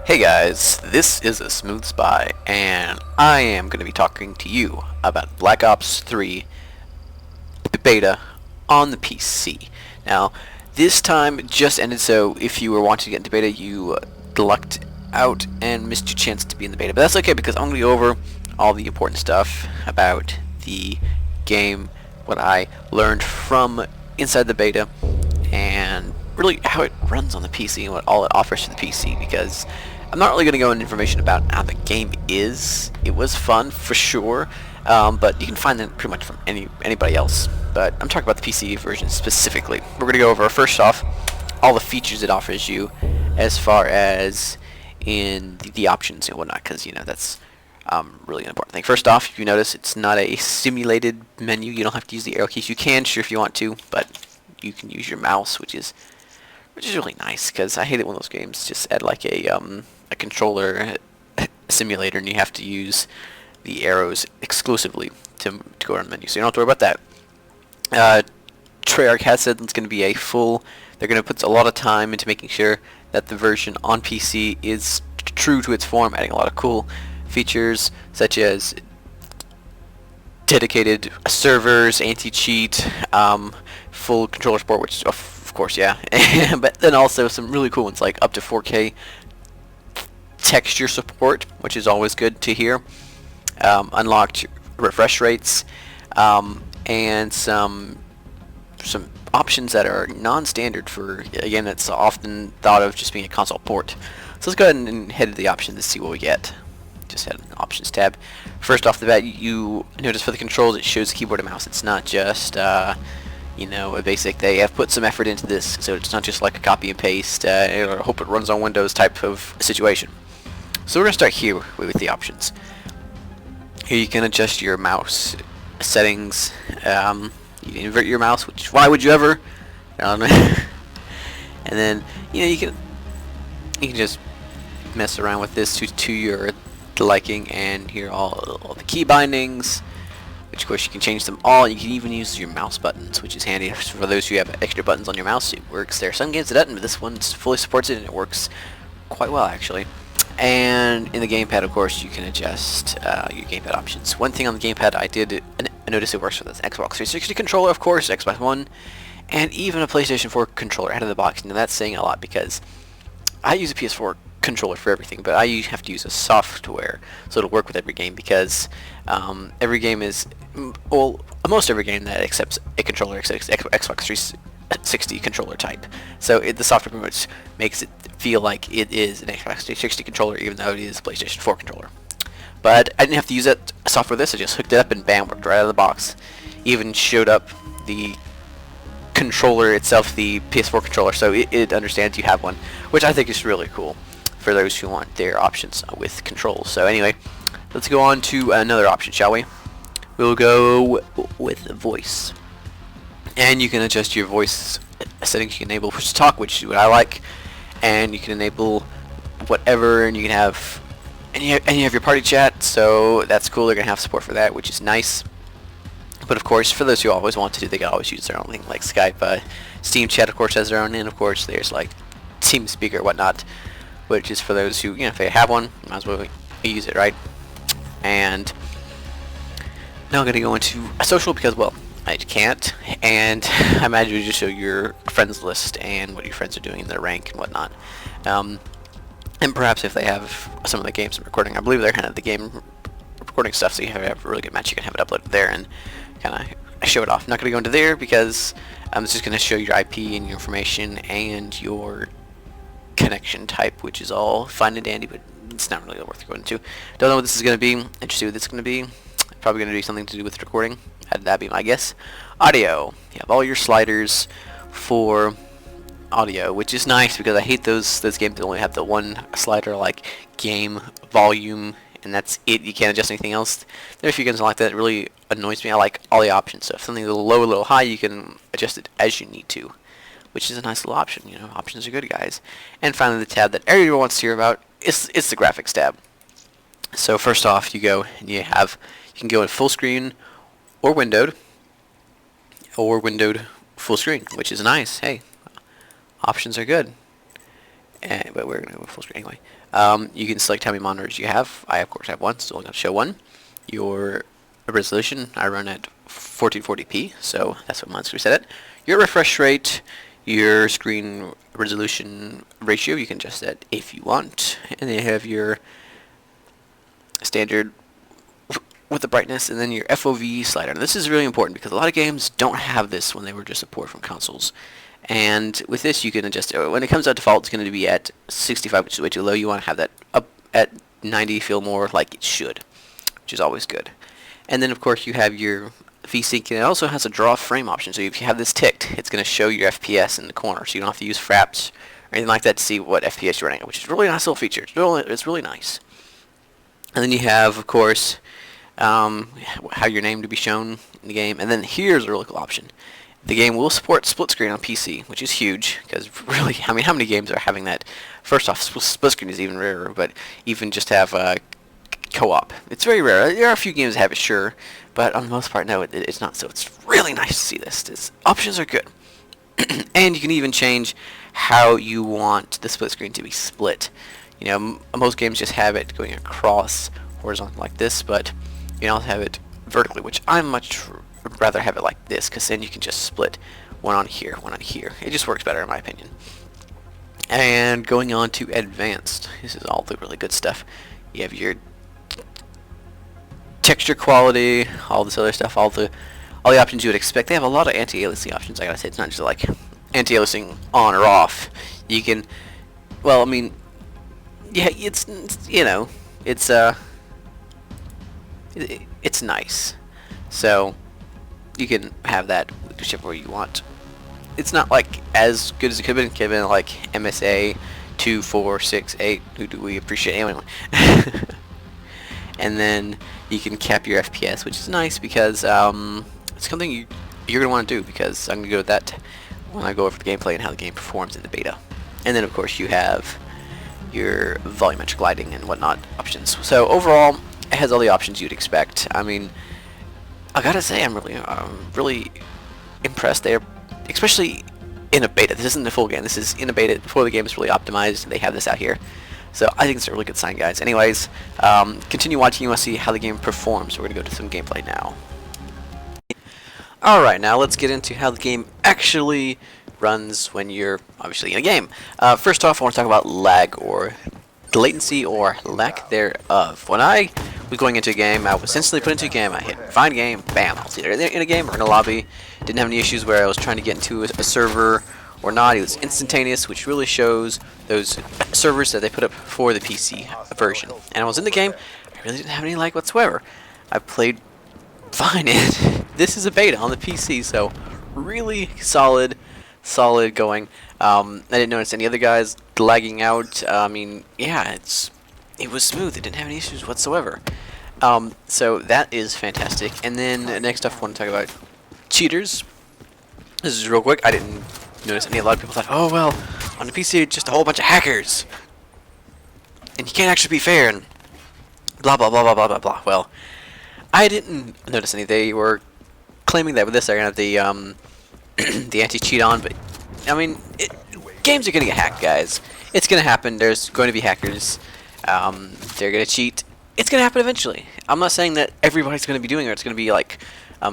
Hey guys, this is a Smooth Spy, and I am going to be talking to you about Black Ops 3 beta on the PC. Now, this time just ended, so if you were wanting to get into beta, you lucked out and missed your chance to be in the beta. But that's okay, because I'm going to go over all the important stuff about the game, what I learned from inside the beta, and really how it runs on the PC and what all it offers to the PC, because I'm not really going to go into information about how the game is. It was fun for sure, but you can find that pretty much from anybody else. But I'm talking about the PC version specifically. We're going to go over, first off, all the features it offers you as far as in the options and whatnot, because that's really an important thing. First off, if you notice, it's not a simulated menu. You don't have to use the arrow keys. You can, sure, if you want to, but you can use your mouse, which is really nice, because I hate it when those games just add like a controller simulator and you have to use the arrows exclusively to go around the menu. So you don't have to worry about that. Treyarch has said it's going to be they're going to put a lot of time into making sure that the version on PC is true to its form, adding a lot of cool features such as dedicated servers, anti-cheat, full controller support, which of course, yeah, but then also some really cool ones like up to 4K texture support, which is always good to hear, unlocked refresh rates, and some options that are non-standard for a game that's often thought of just being a console port. So let's go ahead and head to the options and see what we get. Just head to the options tab. First off the bat, you notice for the controls it shows keyboard and mouse. It's not just a basic. They have put some effort into this, so it's not just like a copy and paste or hope it runs on Windows type of situation. So we're going to start here with the options. Here you can adjust your mouse settings. You can invert your mouse, which why would you ever? And then you can just mess around with this to your liking, and here are all the key bindings, which of course you can change them all. You can even use your mouse buttons, which is handy for those who have extra buttons on your mouse. It works. There are some games that doesn't, but this one fully supports it and it works quite well actually. And in the gamepad, of course, you can adjust your gamepad options. One thing on the gamepad I did notice it works for this Xbox 360 controller, of course, Xbox One, and even a PlayStation 4 controller out of the box. Now that's saying a lot, because I use a PS4 controller for everything, but I have to use a software so it'll work with every game, because every game is, well, most every game that accepts a controller accepts Xbox 360 controller type. So the software pretty much makes it feel like it is an Xbox 360 controller, even though it is a PlayStation 4 controller. But I didn't have to use that software with this. I just hooked it up and bam, worked right out of the box. Even showed up the controller itself, the PS4 controller, so it understands you have one, which I think is really cool for those who want their options with controls. So anyway, let's go on to another option, shall we? We'll go with voice. And you can adjust your voice settings. You can enable push to talk, which is what I like, and you can enable whatever, and you can have and you have your party chat, so that's cool. They're gonna have support for that, which is nice. But of course, for those who always want to, they can always use their own thing, like Skype. Steam Chat, of course, has their own, and of course, there's like TeamSpeak or whatnot, which is for those who, if they have one, might as well use it, right? And now I'm gonna go into a social, because, well, I can't, and I imagine you just show your friends list and what your friends are doing, their rank and whatnot. And perhaps if they have some of the games I'm recording, I believe they're kind of the game recording stuff, so you have a really good match, you can have it uploaded there and kind of show it off. I'm not going to go into there because it's just going to show your IP and your information and your connection type, which is all fine and dandy, but it's not really worth going into. Don't know what this is going to be. Interested what this is going to be. Probably going to do something to do with recording. That'd be my guess. Audio. You have all your sliders for audio, which is nice, because I hate those games that only have the one slider, like game volume, and that's it. You can't adjust anything else. There are a few games like that. It really annoys me. I like all the options. So if something's a little low, a little high, you can adjust it as you need to, which is a nice little option. Options are good, guys. And finally, the tab that everyone wants to hear about is the graphics tab. So first off, you go and you can go in full screen or windowed full screen, which is nice. Hey, options are good. but we're going to go full screen anyway. You can select how many monitors you have. I, of course, have one, so I'm going to show one. Your resolution, I run at 1440p, so that's what mine's going to be set at. Your refresh rate, your screen resolution ratio, you can adjust that if you want. And then you have your standard with the brightness, and then your FOV slider. Now, this is really important because a lot of games don't have this when they were just a port from consoles. And with this, you can adjust it. When it comes out default, it's going to be at 65, which is way too low. You want to have that up at 90, feel more like it should, which is always good. And then, of course, you have your VSync, and it also has a draw frame option. So if you have this ticked, it's going to show your FPS in the corner, so you don't have to use fraps or anything like that to see what FPS you're running at, which is a really nice little feature. It's really nice. And then you have, of course, how your name to be shown in the game. And then here's a really cool option. The game will support split screen on PC, which is huge, because really, I mean, how many games are having that? First off, split screen is even rarer, but even just have co-op. It's very rare. There are a few games that have it, sure, but on the most part, no, it's not. So it's really nice to see this. Options are good. And you can even change how you want the split screen to be split. You know, most games just have it going across horizontal like this, but you can also have it vertically, which I much rather have it like this, because then you can just split one on here, one on here. It just works better in my opinion. And going on to advanced, this is all the really good stuff. You have your texture quality, all this other stuff, all the options you would expect. They have a lot of anti-aliasing options. I gotta say, it's not just like anti-aliasing on or off. You can, well, I mean, yeah, it's you know, it's nice. So you can have that whichever way you want. It's not like as good as it could have been. Could have been like MSA 2, 4, 6, 8. Who do we appreciate anyway? And then you can cap your FPS, which is nice because it's something you're gonna want to do, because I'm gonna go with that when I go over the gameplay and how the game performs in the beta. And then of course you have your volumetric lighting and whatnot options. So overall, it has all the options you'd expect. I mean, I gotta say, I'm really impressed there, especially in a beta. This isn't the full game. This is in a beta before the game is really optimized. They have this out here. So I think it's a really good sign, guys. Anyways, continue watching. You want to see how the game performs. We're going to go to some gameplay now. Alright, now let's get into how the game actually runs when you're obviously in a game. First off, I want to talk about lag, or latency, or lack thereof. When I was going into a game, I was instantly put into a game. I hit find game, bam, I was either in a game or in a lobby. Didn't have any issues where I was trying to get into a server or not. It was instantaneous, which really shows those servers that they put up for the PC version. And I was in the game, I really didn't have any lag whatsoever. I played fine. This is a beta on the PC, so really solid going. I didn't notice any other guys lagging out. I mean, yeah, it was smooth. It didn't have any issues whatsoever. So that is fantastic. And then next up, I want to talk about cheaters. This is real quick. I didn't notice any. A lot of people thought, oh well, on the PC it's just a whole bunch of hackers, and you can't actually be fair, and blah blah blah blah blah blah blah. Well, I didn't notice any. They were claiming that with this they're gonna have the the anti-cheat on, but I mean, games are gonna get hacked, guys. It's gonna happen. There's going to be hackers. They're gonna cheat. It's gonna happen eventually. I'm not saying that everybody's gonna be doing it. It's gonna be like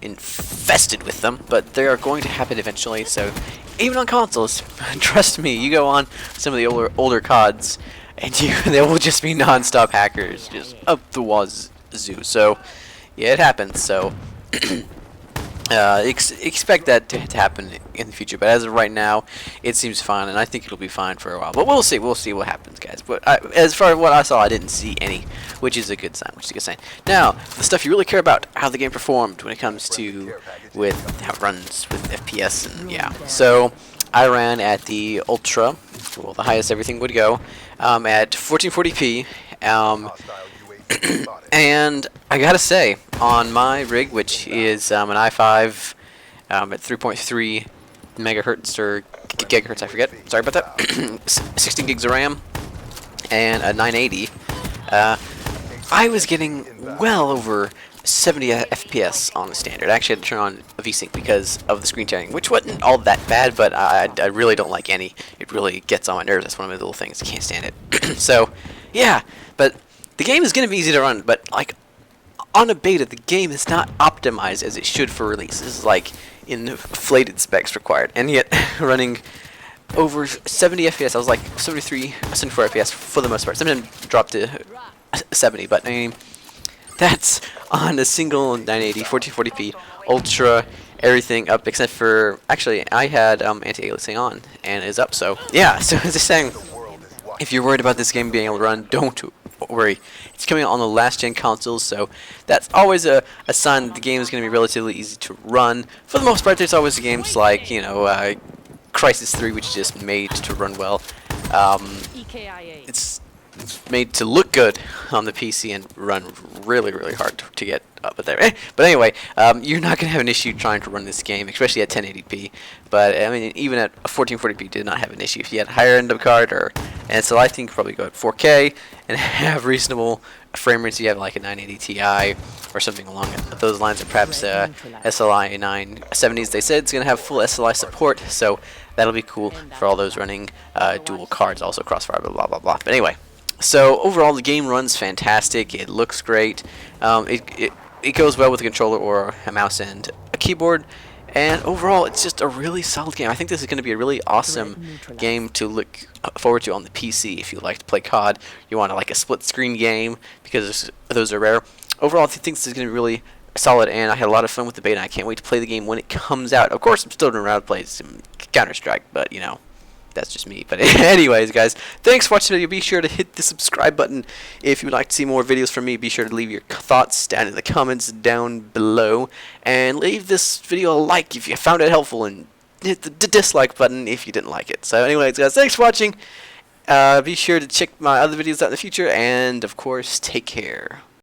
infested with them, but they are going to happen eventually. So even on consoles, trust me, you go on some of the older CODs, and there will just be non-stop hackers just up the wazoo. So yeah, it happens. So expect that to happen in the future, but as of right now, it seems fine, and I think it'll be fine for a while. But we'll see what happens, guys. But as far as what I saw, I didn't see any, which is a good sign. Now, the stuff you really care about, how the game performed when it comes to with how it runs with FPS, and yeah. So I ran at the ultra, well, the highest everything would go, at 1440p. And I gotta say, on my rig, which is an i5 at 3.3 megahertz or gigahertz, I forget. Sorry about that. 16 gigs of RAM and a 980. I was getting well over 70 FPS on the standard. I actually had to turn on a VSync because of the screen tearing, which wasn't all that bad, but I really don't like any. It really gets on my nerves. That's one of my little things. I can't stand it. So, yeah, but the game is going to be easy to run, but like on a beta, the game is not optimized as it should for release. This is like inflated specs required, and yet running over 70 FPS. I was like 73, 74 FPS for the most part. Some of them dropped to 70, but I mean, that's on a single 980, 1440p, ultra, everything up except for, actually, I had anti-aliasing on, and it's up, so, yeah, so as I was saying, if you're worried about this game being able to run, don't worry. It's coming out on the last-gen consoles, so that's always a sign that the game is going to be relatively easy to run. For the most part, there's always games like, you know, Crisis 3, which is just made to run well. It's made to look good on the PC and run really, really hard to get up there. But anyway, you're not going to have an issue trying to run this game, especially at 1080p. But I mean, even at 1440p, did not have an issue. If you had a higher end of card, and so I think you could probably go at 4K and have reasonable frame rates. You have like a 980 Ti or something along those lines, or perhaps SLI 970s. They said it's going to have full SLI support, so that'll be cool for all those running dual cards, also crossfire, blah, blah, blah, blah. But anyway. So overall, the game runs fantastic. It looks great. It goes well with a controller or a mouse and a keyboard. And overall, it's just a really solid game. I think this is going to be a really awesome game to look forward to on the PC if you like to play COD. You want like a split-screen game because those are rare. Overall, I think this is going to be really solid, and I had a lot of fun with the beta. I can't wait to play the game when it comes out. Of course, I'm still going to play some Counter-Strike, but you know. That's just me. But anyways, guys, thanks for watching the video. Be sure to hit the subscribe button if you'd like to see more videos from me. Be sure to leave your thoughts down in the comments down below. And leave this video a like if you found it helpful. And hit the dislike button if you didn't like it. So anyways, guys, thanks for watching. Be sure to check my other videos out in the future. And, of course, take care.